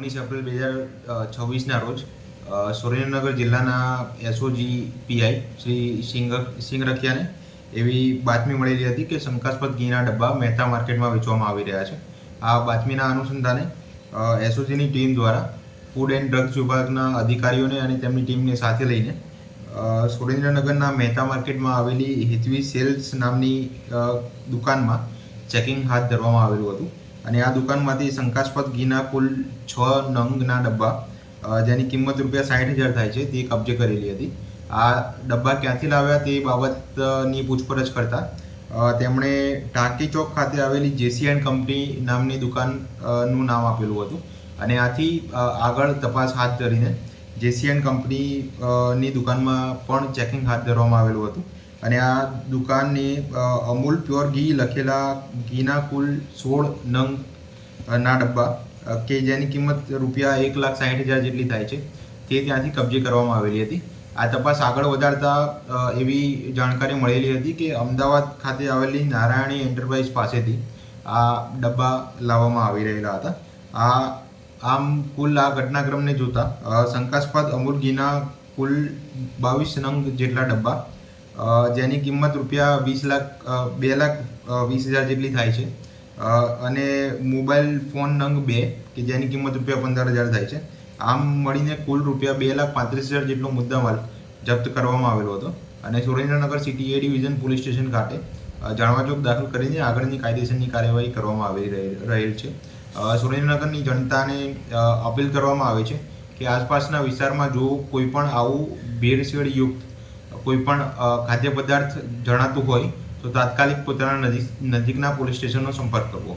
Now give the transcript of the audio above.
19 April 2026ના રોજ સુરેન્દ્રનગર જિલ્લાના SOG PI Shri સિંગરખિયાને એવી બાતમી મળેલી હતી કે શંકાસ્પદ ઘીના ડબ્બા મહેતા માર્કેટમાં વેચવામાં આવી રહ્યા છે. આ બાતમીના અનુસંધાને એસઓજીની ટીમ દ્વારા ફૂડ એન્ડ ડ્રગ્સ વિભાગના અધિકારીઓને અને તેમની ટીમને સાથે લઈને સુરેન્દ્રનગરના મહેતા માર્કેટમાં આવેલી હિતવી સેલ્સ નામની દુકાનમાં ચેકિંગ હાથ ધરવામાં આવેલું હતું અને આ દુકાનમાંથી શંકાસ્પદ ઘીના કુલ 6 નંગના ડબ્બા જેની કિંમત ₹60,000 થાય છે તે કબજે કરેલી હતી. આ ડબ્બા ક્યાંથી લાવ્યા તે બાબતની પૂછપરછ કરતા તેમણે ટાંકી ચોક ખાતે આવેલી જેસી એન્ડ કંપની નામની દુકાનનું નામ આપેલું હતું અને આથી આગળ તપાસ હાથ ધરીને જેસી એન્ડ કંપનીની દુકાનમાં પણ ચેકિંગ હાથ ધરવામાં આવેલું હતું અને આ દુકાનની અમૂલ પ્યોર ઘી લખેલા ઘીના કુલ 16 નંગના ડબ્બા કે જેની કિંમત ₹1,60,000 જેટલી થાય છે તે ત્યાંથી કબજે કરવામાં આવેલી હતી. આ તપાસ આગળ વધારતા એવી જાણકારી મળેલી હતી કે અમદાવાદ ખાતે આવેલી નારાયણી એન્ટરપ્રાઇઝ પાસેથી આ ડબ્બા લાવવામાં આવી રહેલા હતા. આમ કુલ આ ઘટનાક્રમને જોતા શંકાસ્પદ અમૂલ ઘીના કુલ 22 નંગ જેટલા ડબ્બા જેની કિંમત ₹2,20,000 જેટલી થાય છે અને મોબાઈલ ફોન નંગ 2 કે જેની કિંમત ₹15,000 થાય છે. આમ મળીને કુલ ₹2,35,000 જેટલો મુદ્દામાલ જપ્ત કરવામાં આવેલો હતો અને સુરેન્દ્રનગર સિટી એ ડિવિઝન પોલીસ સ્ટેશન ખાતે જાણવાજોગ દાખલ કરીને આગળની કાયદેસરની કાર્યવાહી કરવામાં આવી રહેલ છે. સુરેન્દ્રનગરની જનતાને અપીલ કરવામાં આવે છે કે આસપાસના વિસ્તારમાં જો કોઈ પણ આવું ભેળસેળયુક્ત કોઈ પણ ખાદ્ય પદાર્થ જણાતું હોય તો તાત્કાલિક પોતાના નજીકના પોલીસ સ્ટેશનનો સંપર્ક કરવો.